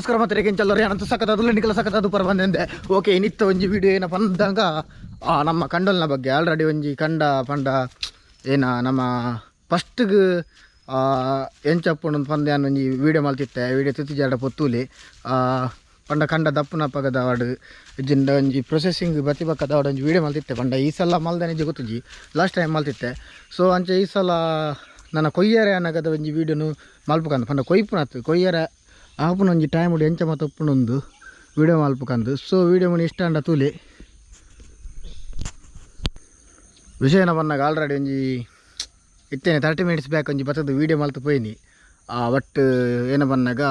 ನಮಸ್ಕಾರ ಮತ್ತೆ ಕೆಂಚಲ್ಲರಿ ಅನಂತ ಸಖತ್ ನಿಖಲ ಸಖತ್ ಅದು ಪರ ಬಂದೆ ಓಕೆ ಇನ್ನಿತ್ತ ಒಂಜಿ ವಿಡಿಯೋ ಏನಪ್ಪ ಅಂದಾಗ ನಮ್ಮ ಕಂಡಲ್ನ ಬಗ್ಗೆ ಆಲ್ರೆಡಿ ಒಂಜಿ ಕಂಡ ಪಂಡ ಏನ ನಮ್ಮ ಫಸ್ಟ್ಗೆ ಎಂಚಪ್ಪಣ್ಣು ಪಂದೆ ಒಂಜಿ ವಿಡಿಯೋ ಮಲ್ತಿತ್ತೆ ವಿಡಿಯೋ ತಿತ್ತಿ ಜಾಡ ಪೊತ್ತೂಲಿ ಪಂಡ ಕಂಡ ದಪ್ಪನ ಪಗದ ವಾಡು ಇಜ್ಜಿಂದ ಒಂಜಿ ಪ್ರೊಸೆಸಿಂಗ್ ಬತ್ತಿ ಪಕ್ಕದ ವಾಡು ಒಂಜಿ ವಿಡಿಯೋ ಮಲ್ತಿತ್ತೆ ಪಂಡ ಈ ಸಲ ಮಲ್ದನಿಜಿ ಗೊತ್ತುಜಿ ಲಾಸ್ಟ್ ಟೈಮ್ ಮಲ್ತಿತ್ತೆ ಸೊ ಅಂಚೆ ಈ ಸಲ ನನ್ನ ಕೊಯ್ಯರೆ ಅನ್ನಗದ ಒಂಜಿ ವಿಡಿಯೋನು ಮಲ್ಪಕಂದು ಪಂಡ ಕೊಯ್ಪುನತ್ತು ಕೊಯ್ಯರೆ ಆಪುನ ಒಂಜಿ ಟೈಮ್ ಉಡು ಎಂಚ ಮತ್ತು ಒಪ್ಪುನೊಂದು ವಿಡಿಯೋ ಮಲ್ಪಕಂದು ಸೊ ವಿಡಿಯೋ ಮುನಿ ಇಷ್ಟ ಅಂಡ ತೂಲಿ ವಿಷಯನ ಬಂದಾಗ ಆಲ್ರೆಡಿ ಒಂಜಿ ಇತ್ತೇನೆ 30 ಮಿನಿಟ್ಸ್ ಬ್ಯಾಕ್ ಒಂಜಿ ಬತ್ತದ ವಿಡಿಯೋ ಮಲ್ತು ಪೋಯಿನಿ ಬಟ್ ಏನ ಬಂದಾಗ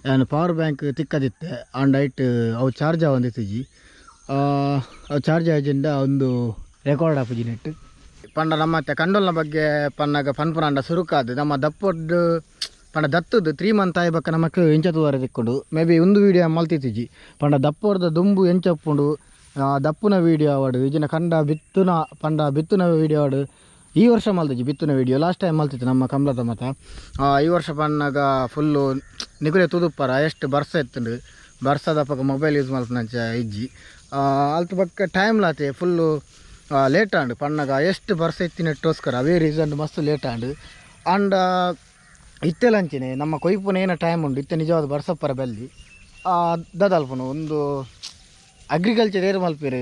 ನಾನು ಪವರ್ ಬ್ಯಾಂಕ್ ತಿಕ್ಕದಿತ್ತೆ ಆನ್ ಡೈಟ್ ಅವು ಚಾರ್ಜ್ ಆವಂದಿತ್ತಿಜಿ ಅವು ಚಾರ್ಜ್ ಆಜಿಂದ ಒಂದು ರೆಕಾರ್ಡ್ ಆಪುಜಿ ನೆಟ್ ಪಂಡ ನಮ್ಮ ಕಂಡೋಲ್ನ ಬಗ್ಗೆ ಪನ್ನಾಗ ಪನ್ಪುನಾಂಡ ಸುರುಕಾದು ನಮ್ಮ ದಪ್ಪೊಡ್ಡು ಪಂಡ ದತ್ತದು 3 ಮಂತ್ ಆಯ್ಬಕ್ಕ ನಮಕ್ ಎಂಚತುವರೆ ತಿಕ್ಕೊಂಡು ಮೇ ಬಿ ಒಂದು ವೀಡಿಯೋ ಮಲ್ತಿತ್ತಿಜಿ ಪಂಡ ದಪ್ಪೊರ್ದ ದುಂಬು ಎಂಚಪ್ಪುಂಡು ದಪ್ಪುನ ವೀಡಿಯೋ ಆವಡು ಈಜಿನ ಕಂಡ ಬಿತ್ತುನ ಪಂಡ ಬಿತ್ತುನ ವೀಡಿಯೋ ಆವಡು ಈ ವರ್ಷ ಮಲ್ತಿಜಿ ಬಿತ್ತುನ ವೀಡಿಯೋ ಲಾಸ್ಟ್ ಟೈಮ್ ಮಲ್ತಿತ್ತು ನಮ್ಮ ಕಮಲದ ಮತ ಈ ವರ್ಷ ಪನ್ನಾಗ ಫುಲ್ಲು ನಿಗುಲೆ ತುದುಪ್ಪರ ಎಷ್ಟು ಬರ್ಸ ಎತ್ತುಂಡು ಬರ್ಸದ ಪಕ್ಕ ಮೊಬೈಲ್ ಯೂಸ್ ಮಲ್ಪನಂಚ ಇಜ್ಜಿ ಅಲ್ತು ಪಕ್ಕ ಟೈಮ್ ಲಾತೆ ಫುಲ್ಲು ಲೇಟ್ ಆಂಡು ಪನ್ನಾಗ ಎಷ್ಟು ಬರ್ಸ ಎತ್ತಿನಟ್ಟೋಸ್ಕರ ಅವೇ ರೀಸನ್ ಮಸ್ತ್ ಲೇಟ್ ಆಂಡು ಆಂಡ ಇತ್ತೆಲಂಚಿನೆ ನಮ್ಮ ಕೊಯ್ಪುನ ಏನೋ ಟೈಮ್ ಉಂಡು ಇತ್ತೆ ನಿಜವಾದ ಬರ್ಸಪ್ಪರ ಬೆಲ್ಲಿ ದದಲ್ಪುನು ಒಂದು ಅಗ್ರಿಕಲ್ಚರ್ ಏರು ಮಲ್ಪೇರು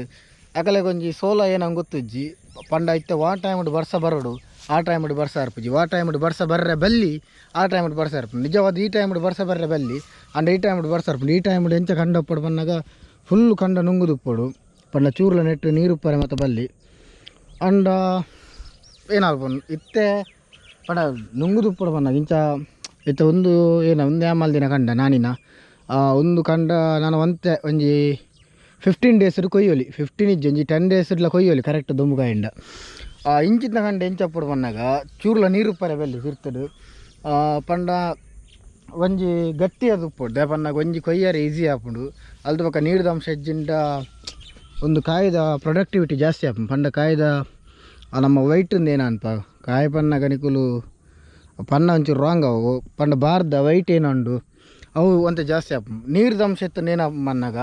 ಯಾಕಲೆ ಒಂಜಿ ಸೋಲ ಏನಂಗೆ ಗೊತ್ತುಜ್ಜಿ ಪಂಡ ಇತ್ತೆ ವಾ ಟೈಮ್ ಉಂಡು ಬರ್ಸ ಬರೋಡು ಆ ಟೈಮ್ ಉಂಡು ಬರ್ಸ ಅರ್ಪುಜಿ ವಾ ಟೈಮ್ ಉಂಡು ಬರ್ಸ ಬರ್ರೆ ಬೆಲ್ಲಿ ಆ ಟೈಮ್ ಉಂಡು ಬರ್ಸ ಅರ್ಪು ನಿಜವಾದ ಈ ಟೈಮ್ ಉಂಡು ಬರ್ಸ ಬರ್ರೆ ಬೆಲ್ಲಿ ಅಂಡ್ ಈ ಟೈಮ್ ಉಂಡು ಬರ್ಸ ಅರ್ಪು ಈ ಟೈಮ್ ಉಂಡು ಎಂಚ ಕಂಡಪ್ಪಡು ಬಂದಾಗ ಫುಲ್ಲು ಕಂಡ ನುಂಗುದುಪ್ಪಡು ಪಂಡ ಚೂರ್ಲ ನೆಟ್ಟು ನೀರು ಉಪ್ಪರೆ ಮತ್ತು ಬಲ್ಲಿ ಅಂಡ ಏನಾಗ್ಬೋದು ಇತ್ತೆ ಪಂಡ ನುಂಗುದುಪ್ಪಡು ಬಂದಾಗ ಇಂಚ ಇತ್ತ ಒಂದು ಏನು ಒಂದು ಆಮಲ್ದಿನ ಕಂಡ ನಾನಿನ ಒಂದು ಕಂಡ ನಾನು ಒಂಜಿ 15 ಡೇಸ್ ಕೊಯ್ಯೋಲಿ 15 ಇಜ್ಜಿ ಒಂಜಿ 10 ಡೇಸ್ ಕೊಯ್ಯೋಲಿ ಕರೆಕ್ಟ್ ದುಂಬುಗಾಯಿಂದ ಇಂಚಿನ ಕಂಡ ಎಂಚಪ್ಪಡು ಬಂದಾಗ ಚೂರ್ಲ ನೀರು ಉಪ್ಪರೆ ಬೆಲ್ಲಿ ತಿರ್ತಡು ಪಂಡ ಒಂಜಿ ಗಟ್ಟಿ ಅದು ಉಪ್ಪುಡು ಪನ್ನಾಗ ಒಂಜಿ ಕೊಯ್ಯರೆ ಈಸಿ ಆಪುಂಡು ಅಲ್ದ ಪಕ್ಕ ನೀರಿದ ಅಂಶ ಹೆಜ್ಜಿಂದ ಒಂದು ಕಾಯ್ದ ಪ್ರೊಡಕ್ಟಿವಿಟಿ ಜಾಸ್ತಿ ಆಪು ಪಂಡ ಕಾಯ್ದ ನಮ್ಮ ವೈಟಿಂದ ಏನಪ್ಪ ಕಾಯಿ ಪನ್ನಾಗ ನಿಕುಲು ಪನ್ನ ಒಂಚೂರು ರಾಂಗ್ ಅವು ಪಂಡ ಬಾರ್ದ ವೈಟ್ ಏನುಂಡು ಅವು ಅಂತ ಜಾಸ್ತಿ ಆಪು ನೀರಿದ ಅಂಶ ಎತ್ತನ ಏನಪ್ಪ ಮನ್ನಾಗ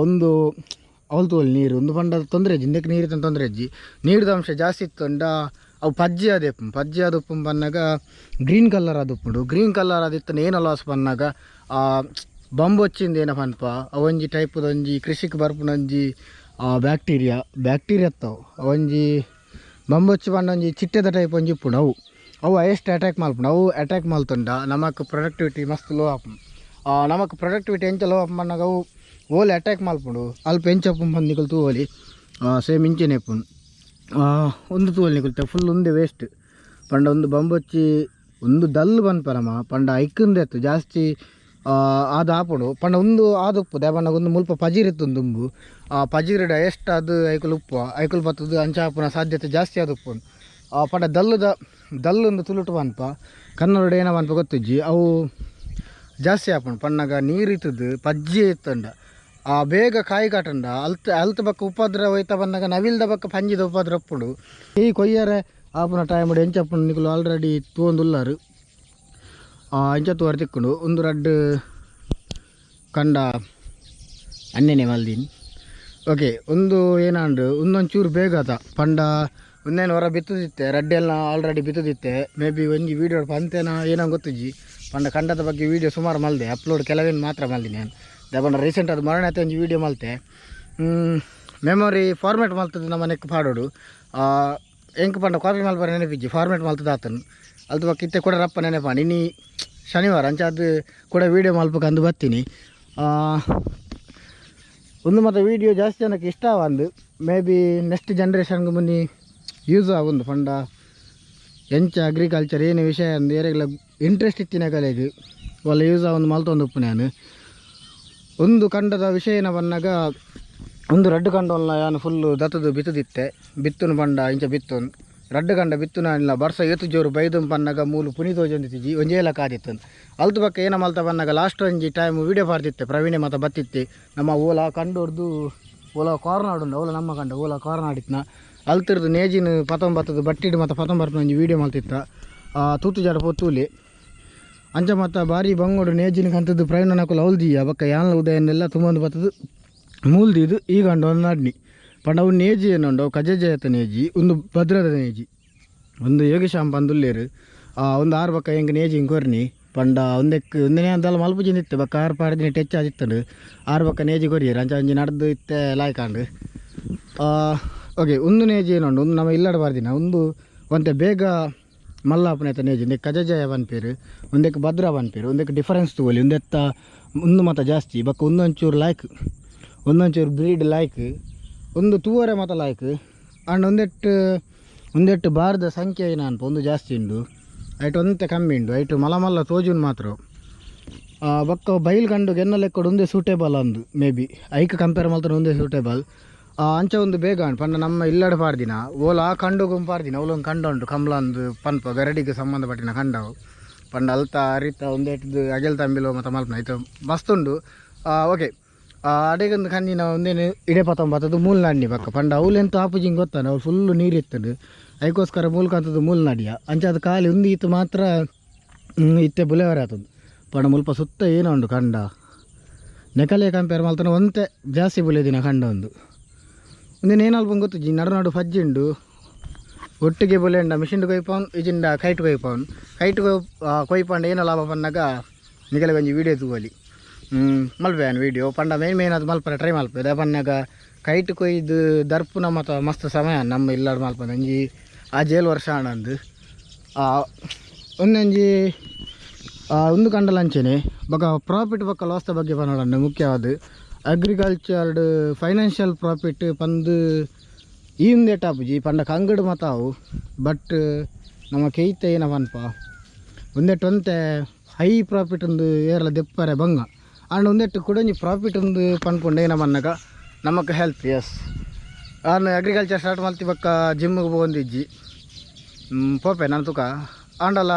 ಒಂದು ಅವಳು ತೋಲಿ ನೀರು ಒಂದು ಪಂಡ ತೊಂದರೆ ಅಜ್ಜಿ ಇಂದಕ್ಕೆ ನೀರು ತೊಂದರೆ ಅಜ್ಜಿ ನೀರಿದ ಅಂಶ ಜಾಸ್ತಿ ಇತ್ತುಂಡ ಅವು ಪಜ್ಜಿ ಅದೇಪ್ಪು ಪಜ್ಜಿ ಅದಪ್ಪು ಪನ್ನಾಗ ಗ್ರೀನ್ ಕಲರ್ ಅದಪ್ಪುಂಡು ಗ್ರೀನ್ ಕಲರ್ ಅದಿತ್ತನ ಏನೋ ಲಾಸ್ ಪನ್ನಾಗ ಬಂಬು వచ్చింది ಏನಪ್ಪ ಅನ್ಪ ಅವೊಂಜಿ ಟೈಪದ ಒಂಜಿ ಕೃಷಿಗೆ ಬರ್ಪುನೊಂಜಿ ಬ್ಯಾಕ್ಟೀರಿಯಾ ಎತ್ತವು ಅವೊಂಜಿ ಬಂಬು వచ్చి ಪಂಡ ಒಂಜಿ ಚಿಟ್ಟೆದ ಟೈಪ್ ಒಂಜಿ ಇಪ್ಪುಂಡು ಅವು ಎಷ್ಟು ಅಟ್ಯಾಕ್ ಮಲ್ಪುಂಡು ಅವು ಅಟ್ಯಾಕ್ ಮಲ್ತುಂಡ ನಮಕ್ ಪ್ರೊಡಕ್ಟಿವಿಟಿ ಮಸ್ತ್ ಲೋ ಆಪು ನಮಕ್ ಪ್ರೊಡಕ್ಟಿವಿಟಿ ಎಂಚ ಲೋ ಆಪು ಪನ್ನಾಗ ಅವು ಓಲಿ ಅಟ್ಯಾಕ್ ಮಲ್ಪುಂಡು ಅಲ್ಪ ಎಂಚಪ್ಪು ಬಂದು ನಿಕಲು ತೂವಲಿ ಸೇಮ್ ಇಂಚೆನೆ ಇಪ್ಪುಂಡು ಒಂದು ತೂವಲಿ ನಿಕುಲ್ತೆ ಫುಲ್ ಒಂದೇ ವೇಸ್ಟ್ ಪಂಡ ಒಂದು ಬಂಬು వచ్చి ಒಂದು ದಲ್ಲು ಬನ್ಪರಮ ಪಂಡ ಐಕ್ಕಂದೆತ್ತು ಜಾಸ್ತಿ ಅದು ಆಪುಡು ಪಂಡ ಒಂದು ಅದು ಉಪ್ಪು ದೇವಣ್ಣಗ ಒಂದು ಮುಲ್ಪ ಪಜೀರಿತ್ತು ಒಂದು ದುಂಬು ಪಜೀರಿಡ ಎಷ್ಟು ಅದು ಐಕುಲು ಉಪ್ಪು ಐಕುಲು ಬತ್ತದು ಅಂಚ ಆಪುನ ಸಾಧ್ಯತೆ ಜಾಸ್ತಿ ಅದು ಉಪ್ಪು ಪಂಡ ದಲ್ಲೊಂದು ತುಳುಟು ಬನ್ಪ ಕನ್ನಡ ಏನೋ ಬನ್ಪ ಗೊತ್ತುಜ್ಜಿ ಅವು ಜಾಸ್ತಿ ಆಪುಂಡು ಪಣ್ಣಗ ನೀರಿತ್ತದು ಪಜ್ಜಿ ಇತ್ತಂಡ ಬೇಗ ಕಾಯಿ ಕಾಟಂಡ ಅಲ್ತ ಬಕ್ಕ ಉಪದ್ರ ಹೋಯ್ತಾ ಬಂದಾಗ ನವಿಲ್ದ ಬಕ್ಕ ಪಂಜಿದ ಉಪದ್ರ ಅಪ್ಪುಡು ಈ ಕೊಯ್ಯರೆ ಆಪುನ ಟೈಮ್ ಎಂಚಪ್ಪುಂಡು ನಿಕುಲು ಆಲ್ರೆಡಿ ತೂಂದುಲ್ಲಾರು ಎಂಚ ತೂವರೆ ತಿಕ್ಕೊಂಡು ಒಂದು ರಡ್ಡು ಕಂಡ ಅನ್ನೆನೆ ಮಲ್ದೀನಿ ಓಕೆ ಒಂದು ಏನಾಂಡು ಒಂದೊಂಚೂರು ಬೇಗ ಆತ ಪಂಡ ಒಂದೇನು ಹೊರ ಬಿತ್ತದಿತ್ತೆ ರಡ್ಡೆಲ್ಲ ಆಲ್ರೆಡಿ ಬಿತ್ತದಿತ್ತೆ ಮೇ ಬಿ ಒಂಜಿ ವೀಡಿಯೋ ಪಂತೇನ ಏನೋ ಗೊತ್ತುಜ್ಜಿ ಪಂಡ ಕಂಡದ ಬಗ್ಗೆ ವೀಡಿಯೋ ಸುಮಾರು ಮಲ್ದೆ ಅಪ್ಲೋಡ್ ಕೆಲವೇನು ಮಾತ್ರ ಮಲ್ದಿನಿ ನಾನು ದೇಪಂಡ ರೀಸೆಂಟ್ ಅದು ಮರಣತೆ ಒಂಜಿ ವೀಡಿಯೋ ಮಲ್ತೆ ಮೆಮೊರಿ ಫಾರ್ಮೇಟ್ ಮಲ್ತದ್ದು ನಮ್ಮ ನೆಕ್ ಪಾಡೋಡು ಎಂಕ್ ಪಂಡ ಕಾಪಿ ಮಲ್ಪರ ನೆನಪಿಜ್ಜಿ ಫಾರ್ಮೇಟ್ ಮಲ್ತದ ಆತನು ಅಲ್ದ ಪಕ್ಕ ಇತ್ತೆ ಕೂಡ ರಪ್ಪ ನೆನಪಾಂಡು ಇನ್ನಿ ಶನಿವಾರ ಅಂಚ ಅದು ಕೂಡ ವೀಡಿಯೋ ಮಲ್ಪಕ್ಕೆ ಅಂದು ಬರ್ತೀನಿ ಒಂದು ಮತ್ತು ವೀಡಿಯೋ ಜಾಸ್ತಿ ಜನಕ್ಕೆ ಇಷ್ಟ ಒಂದು ಮೇ ಬಿ ನೆಕ್ಸ್ಟ್ ಜನ್ರೇಷನ್ಗೆ ಮುನ್ನಿ ಯೂಸ್ ಆಗೊಂದು ಪಂಡ ಎಂಚ ಅಗ್ರಿಕಲ್ಚರ್ ಏನು ವಿಷಯ ಅಂದು ಏರೆಲ್ಲ ಇಂಟ್ರೆಸ್ಟ್ ಇತ್ತಿನ ಕಲೆಗೆ ಒಳ್ಳ ಯೂಸ್ ಒಂದು ಮಲ್ತೊಂದು ಉಪ್ಪು ನಾನು ಒಂದು ಕಂಡದ ವಿಷಯ ಏನ ಬಂದಾಗ ಒಂದು ರಡ್ಡು ಕಂಡವಲ್ಲ ನಾನು ಫುಲ್ಲು ದತ್ತದು ಬಿತ್ತದಿತ್ತೆ ಬಿತ್ತುನು ಪಂಡ ಇಂಚ ಬಿತ್ತುನು ರಡ್ಡು ಕಂಡ ಬಿತ್ತುನ ಇಲ್ಲ ಬರ್ಸ ಏತು ಜೋರು ಬೈದು ಪನ್ನಾಗ ಮೂಲು ಪುನೀತೋಜೊಂದಿತ್ತಿಜಿ ಒಂಜೇಲ ಕಾದಿತ್ತು ಅಲ್ತು ಪಕ್ಕ ಏನ ಮಲ್ತ ಬಂದಾಗ ಲಾಸ್ಟ್ ಒಂಜಿ ಟೈಮ್ ವೀಡಿಯೋ ಪಾರ್ತಿತ್ತೆ ಪ್ರವೀಣೆ ಮತ್ತು ಬತ್ತಿತ್ತೆ ನಮ್ಮ ಓಲಾ ಕಂಡೋರ್ದು ಓಲಾ ಕಾರ್ನಾಡುಂಡು ಓಲಾ ನಮ್ಮ ಕಂಡ ಓಲಾ ಕಾರ್ನಾಡಿತ್ನ ಅಲ್ತಿರ್ದು ನೇಜಿನ 19 ಬಟ್ಟಿಡು ಮತ್ತು 19 ಒಂಜಿ ವೀಡಿಯೋ ಮಲ್ತಿತ್ತ ತೂತು ಜಾಡ ಪೊತ್ತೂಲಿ ಅಂಚ ಮತ್ತು ಬಾರಿ ಬಂಗೋಡು ನೇಜಿನ ಕಂತದ್ದು ಪ್ರಯಾಣ ನಕಲು ಅವಲ್ದಿಯ ಬಕ್ಕ ಯಾನ ಉದಯನ್ನೆಲ್ಲ ತುಂಬ ಬರ್ತದ್ದು ಮೂಲ್ದಿದು ಈಗ ಉಂಡು ಒಂದು ನಾಡ್ನಿ ಪಂಡ ಅವು ನೇಜಿ ಏನುಂಡು ಕಜಜಯತ ನೇಜಿ ಒಂದು ಭದ್ರದ ನೇಜಿ ಒಂದು ಯೋಗೇಶಾಮ್ ಬಂದುಲ್ಲೇರು ಒಂದು 6 ಬಕ್ಕ ಹೆಂಗೆ ನೇಜಿ ಹಿಂಗೆ ಕೊರ್ನಿ ಪಂಡ ಒಂದನೇ ಅಂದಲ್ಲ ಮಲ್ಪುಜಿಂದಿತ್ತು ಬಕ್ಕ 6 ಪಾಡ್ದಿನ ಟೆಚ್ ಆದಿತ್ತಂಡು 6 ಬಕ್ಕ ನೇಜಿ ಕೊರಿಯರು ಅಂಚ ಅಂಜಿ ನಡೆದು ಇತ್ತೆ ಲಾಯ್ಕಂಡು ಓಕೆ ಒಂದು ನೇಜಿ ಏನುಂಡು ಒಂದು ನಮ್ಮ ಇಲ್ಲಡ ಬಾರ್ದಿನ ಒಂದು ಒಂತೆ ಬೇಗ ಮಲ್ಲಾಪನೇತ ನೇಜಿ ಒಂದಕ್ಕೆ ಕಜಜಯ ಬನ್ಪೇರು ಒಂದಕ್ಕೆ ಭದ್ರಾ ಬನ್ಪೇರು ಒಂದಕ್ಕೆ ಡಿಫರೆನ್ಸ್ ತಗೋಲಿ ಒಂದೆತ್ತ ಒಂದು ಮತ ಜಾಸ್ತಿ ಬಕ್ಕ ಒಂದೊಂಚೂರು ಲಾಯ್ಕ್ ಒಂದೊಂಚೂರು ಬ್ರೀಡ್ ಲಾಯ್ಕ್ ಒಂದು ತೂವರೆ ಮತ ಲಾಯ್ಕ್ ಅಂಡ್ ಒಂದೆಟ್ಟು ಬಾರ್ದ ಸಂಖ್ಯೆ ಏನು ಅನ್ಪ ಒಂದು ಜಾಸ್ತಿ ಉಂಡು ಐಟು ಒಂತೆ ಕಮ್ಮಿ ಉಂಡು ಐಟು ಮಲ್ಲ ತೋಜುನ್ ಮಾತ್ರ ಬಕ್ಕ ಬೈಲ್ ಕಂಡು ಗೆನ್ನ ಲೆಕ್ಕಡು ಒಂದೇ ಸೂಟೇಬಲ್ ಅಂದು ಮೇ ಬಿ ಐಕ್ ಕಂಪೇರ್ ಮಾಡ್ತಾರೆ ಒಂದೇ ಸೂಟೇಬಲ್ ಅಂಚ ಒಂದು ಬೇಗ ಅನ್ ಪಂಡ ನಮ್ಮ ಇಲ್ಲಡ ಪಾಡ್ದಿನ ಓಲ ಆ ಕಂಡುಗು ಪಾಡ್ದಿನ ಅವಲೊಂದು ಕಂಡ ಉಂಟು ಕಮಲ ಒಂದು ಪನ್ಪ ಗರಡಿಗೆ ಸಂಬಂಧಪಟ್ಟಿನ ಕಂಡವು ಪಂಡ ಅಲ್ತ ಅರಿತ ಒಂದೇಟದು ಅಗೆಲ್ ತಂಬಿಲು ಮತ್ತು ಮಲ್ಪನ ಆಯ್ತು ಮಸ್ತ್ ಉಂಡು ಓಕೆ ಅಡೆಗೊಂದು ಕಣ್ಣಿನ ಒಂದೇನು ಇಡೆ ಪತ್ತೊಂಬತ್ತದು ಮೂಲ ನಾಡಿನಿ ಪಕ್ಕ ಪಂಡ ಅವಲೆಂತ ಆಪುಜಿಂಗ್ ಗೊತ್ತಾನೆ ಅವ್ರು ಫುಲ್ಲು ನೀರು ಇತ್ತದು ಅದಕ್ಕೋಸ್ಕರ ಮೂಲಕಂತದ್ದು ಮೂಲ ನಾಡಿಯ ಅಂಚ ಅದು ಖಾಲಿ ಒಂದು ಇತ್ತು ಮಾತ್ರ ಇತ್ತೆ ಬುಲೆವರೆ ಆತದ್ದು ಪಂಡ ಮುಲ್ಪ ಸುತ್ತ ಏನೋ ಉಂಡು ಕಂಡ ನೆಕಲೆ ಕಂಪೇರ್ ಮಾಡ್ತಾನೆ ಒಂತೆ ಜಾಸ್ತಿ ಬುಲೆದಿನ ಕಂಡ ಒಂದೇನು ಏನಲ್ಪ ಗೊತ್ತು ನಡು ಫಜ್ಜಿ ಉಂಡು ಒಟ್ಟಿಗೆ ಬುಲೆಂಡ ಮಿಷಿನ್ ಕೊಯ್ಪವನ್ ಇಜಿಂದ ಕೈಟ್ ಕೊಯ್ಪವನ್ ಕೈಟ್ ಕೊಯ್ಪಂಡ ಏನೋ ಲಾಭ ಪನ್ನಾಗ ನಿಗಲೆ ಒಂಜಿ ವೀಡಿಯೋ ತಗೋಲಿ ಮಲ್ಪೇನು ವೀಡಿಯೋ ಪಂಡ ಮೇನ್ ಅದು ಮಲ್ಪರೆ ಟ್ರೈ ಮಲ್ಪದೆ ಪನ್ನಾಗ ಕೈಟ್ ಕೊಯ್ದು ದರ್ಪುನ ಮತ್ತು ಮಸ್ತ್ ಸಮಯ ನಮ್ಮ ಇಲ್ಲಾಡು ಮಲ್ಪದ ಒಂಜಿ ಆ ಜೇಲ್ ವರ್ಷ ಅಂದು ಒಂದೊಂಜಿ ಒಂದು ಕಂಡಲ ಅಂಚೆನೆ ಬೊಕ ಪ್ರಾಫಿಟ್ ಬೊಕ್ಕ ಲಾಸ್ ಬಗ್ಗೆ ಪನ್ನೋಡಂಡು ಮುಖ್ಯವಾದ ಅಗ್ರಿಕಲ್ಚರ್ಡ್ ಫೈನಾನ್ಷಿಯಲ್ ಪ್ರಾಫಿಟ್ ಪಂದು ಈ ಒಂದೇ ಟಾಪುಜಿ ಪಂಡ ಕಂಗಡು ಮತಾವು ಬಟ್ ನಮ್ಮ ಕೈತೆ ಏನ ಪನ್ಪ ಒಂದೆಟ್ಟು ಒಂತೆ ಹೈ ಪ್ರಾಫಿಟ್ ಒಂದು ಏರಲ ದೆಪ್ಪರೆ ಬಂಗ ಅಂಡ್ ಒಂದೆಟ್ಟು ಕುಡಂಜಿ ಪ್ರಾಫಿಟ್ ಒಂದು ಪನ್ಪುಂಡು ಏನ ಪನ್ನಗ ನಮಕ್ ಹೆಲ್ತ್ ಎಸ್ ನಾನು ಅಗ್ರಿಕಲ್ಚರ್ ಸ್ಟಾರ್ಟ್ ಮಾಡ್ತಿ ಬಕ್ಕ ಜಿಮ್ಮಿಗೆ ಬಂದಿಜ್ಜಿ ಪೋಪೆ ನಾನು ತುಕ ಅಂಡಲ್ಲ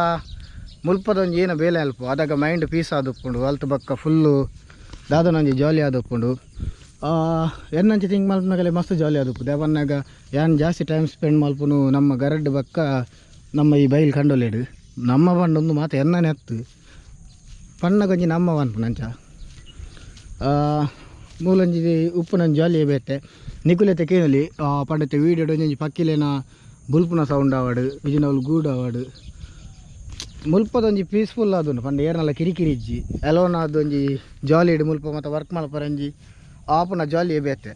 ಮುಲ್ಪದೊಂದು ಏನು ಬೇಲೆ ಅಲ್ಪ ಅದಾಗ ಮೈಂಡ್ ಪೀಸ್ ಆದುಪ್ಪುಂಡು ಅಲ್ತ ಬಕ್ಕ ಫುಲ್ಲು ದಾದನೊಂಜಿ ಜಾಲಿ ಆದುಪ್ಪುಂಡು ಎನ್ನಂಚಿ ಥಿಂಕ್ ಮಲ್ಪನಾಗಲೇ ಮಸ್ತ್ ಜಾಲಿ ಆದುಪ್ಪು ದೇವನ್ನಾಗ ಏನು ಜಾಸ್ತಿ ಟೈಮ್ ಸ್ಪೆಂಡ್ ಮಲ್ಪುನು ನಮ್ಮ ಗರಡ್ ಬಕ್ಕ ನಮ್ಮ ಈ ಬೈಲ್ ಕಂಡೊಲೇಡು ನಮ್ಮ ಬಂಡು ಒಂದು ಮಾತು ಎನ್ನನೆ ಹತ್ತು ಪಣ್ಣಗೊಂಜಿ ನಮ್ಮ ಬನ್ಪು ನಂಚ ಮೂಲಂಜಿ ಉಪ್ಪು ನನ್ನ ಜಾಲಿ ಬೇತೆ ನಿಕುಲೆತೆ ಕೇಳಲಿ ಪಂಡತೆ ವೀಡಿಯೋ ಒಂಜಿ ಪಕ್ಕಿಲೇನ ಬುಲ್ಪುನ ಸೌಂಡ್ ಆವಾಡು ವಿಜಿನವಲ್ ಗೂಡ್ ಆವಾಡು ಮುಲ್ಪದೊಂಜಿ ಪೀಸ್ಫುಲ್ ಆದುಂಡು ಪಂಡ ಏರ್ನಲ್ಲ ಕಿರಿಕಿರಿ ಇಜ್ಜಿ ಎಲೋನ್ ಆದೊಂಜಿ ಜಾಲಿ ಇಡು ಮುಲ್ಪ ಮತ್ತು ವರ್ಕ್ ಮಲ್ಪರಂಜಿ ಆಪುನ ಜಾಲಿ ಬೇತೆ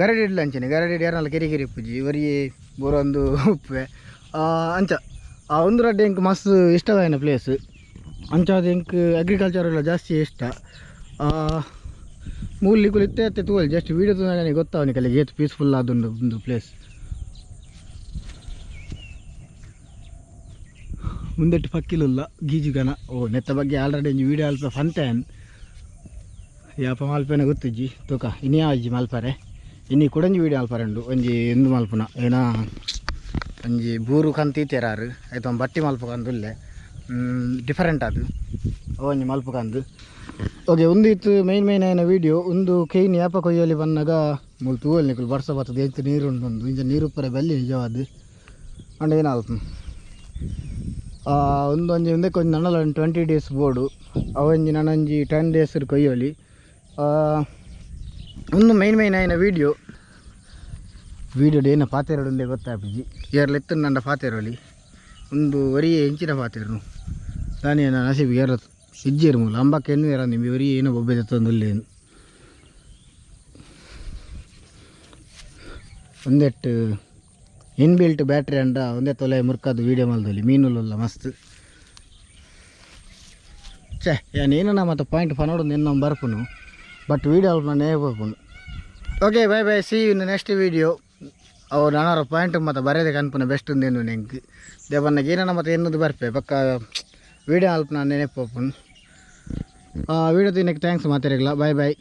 ಗರಡಿ ಇಡ್ಲಂಚನೆ ಗರಡಿ ಏರ್ನಲ್ಲ ಕಿರಿಕಿರಿ ಇಪ್ಪುಜಿ ಇವರಿ ಬರೋಂದು ಉಪ್ಪೆ ಅಂಚ ಒಂದು ರಡ್ಡೆ ಎಂಕ್ ಮಸ್ತ್ ಇಷ್ಟವಾಯಿನ ಪ್ಲೇಸ್ ಅಂಚ ಅದು ಎಂಕ್ ಅಗ್ರಿಕಲ್ಚರ್ ಎಲ್ಲ ಜಾಸ್ತಿ ಇಷ್ಟ ಮೂಲಿಗಳು ಇತ್ತೆ ತೋಲ್ ಜಸ್ಟ್ ವೀಡಿಯೋ ನನಗೆ ಗೊತ್ತಾವನಿ ಕಲೆ ಏತ್ ಪೀಸ್ಫುಲ್ ಆದುಂಡು ಒಂದು ಪ್ಲೇಸ್ ಮುಂದೆಟ್ಟು ಪಕ್ಕಿಲುಲ್ಲ ಗೀಜುಗನ ನೆತ್ತ ಬಗ್ಗೆ ಆಲ್ರೆಡಿ ಒಂಜಿ ವೀಡಿಯೋ ಅಲ್ಪ ಫಂತೇನ್ ಯಾಪ ಮಲ್ಪೇನ ಗೊತ್ತಿಜ್ಜಿ ತೂಕ ಇನ್ನೇ ಅಜ್ಜಿ ಮಲ್ಪರೆ ಇನ್ನಿ ಕುಡಂಜಿ ವೀಡಿಯೋ ಅಲ್ಪರೆಂಡು ಒಂಜಿ ಎಂದು ಮಲ್ಪುನ ಏನ ಒಂಜಿ ಬೂರು ಕಂತೀತೆರಾರು ಆಯ್ತು ಒಂದು ಬಟ್ಟಿ ಮಲ್ಪಕಂದುಲ್ಲೆ ಡಿಫರೆಂಟ್ ಅದು ಒಂಜಿ ಮಲ್ಪಕಂದು ಓಕೆ ಒಂದು ಇತ್ತು ಮೈನ್ ಆಯ್ನ ವೀಡಿಯೋ ಒಂದು ಕೈನ್ ಯಾಪ ಕೊಯ್ಯಲಿ ಬಂದಾಗ ಮೂಲು ತೂವಲ್ ನಿಕಲು ಬರ್ಸ ಬರ್ತದೆ ಎಂತ ನೀರು ಉಂಟು ಇಂಚ ನೀರು ಉಪ್ಪರೆ ಬೆಲ್ಲಿ ನಿಜವಾದ ಅಂಡ್ ಏನಾಗ್ತು ಒಂದೊಂಜಿ ಒಂದಕ್ಕೆ ಒಂದು ನನ್ನಲ್ಲ 20 days ಬೋರ್ಡು ಅವೊಂಜಿ ನನ್ನೊಂಜಿ 10 days ಕೊಯ್ಯೋಲಿ ಒಂದು ಮೈನ್ ಆಯ್ನ ವೀಡಿಯೋ ಏನ ಪಾತೆರಡುಂಡೆ ಗೊತ್ತಾಪಿಜಿ ಏರ್ಲೆತ್ತು ನನ್ನ ಪಾತೆರೋಲಿ ಒಂದು ವರಿಯೇ ಹೆಂಚಿನ ಪಾತೆರನು ದಾನಿಯ ನಸೀಬ್ ಏರತ್ತು ಇಜ್ಜೇರು ಮೂಲ ಅಂಬಕ್ಕೆ ಎನ್ನು ಏರ ನಿಮಗೆ ವರಿ ಏನೋ ಬೊಬ್ಬೆ ತಂದುಲ್ಲೇನು ಒಂದೆಟ್ಟು ಇನ್ಬಿಲ್ಟ್ ಬ್ಯಾಟ್ರಿ ಅಂಡ ಒಂದೇ ತೊಲೆ ಮುರ್ಕದು ವೀಡಿಯೋ ಮಲ್ದಲ್ಲಿ ಮೀನುಲ್ಲ ಮಸ್ತ್ ಏನೇನ ಮತ್ತು ಪಾಯಿಂಟ್ ಪನೋಡು ನಿನ್ನ ಬರ್ಪುನು ಬಟ್ ವೀಡಿಯೋ ಅಲ್ಪ ನಾನು ಬರ್ಪುನು okay bye see in next video ಅವ್ರು ನಾನಾರು ಪಾಯಿಂಟ್ ಮತ್ತು ಬರೆಯೋದಕ್ಕೆ ಅನ್ಪುನ ಬೆಸ್ಟ್ ಒಂದೇನು ನೆಂಗೆ ದೇವನ್ನಾಗ ಏನಾರ ಮತ್ತು ಎನ್ನದು ಬರ್ಪೆ ಪಕ್ಕ ವೀಡಿಯೋ ಅಲ್ಪ ನಾನು ನೆನಪು ವೀಡಿಯೋ ತಿನ್ನಕ್ಕೆ ಥ್ಯಾಂಕ್ಸ್ ಮಾತಾಡಿಲ್ಲ ಬಾಯ್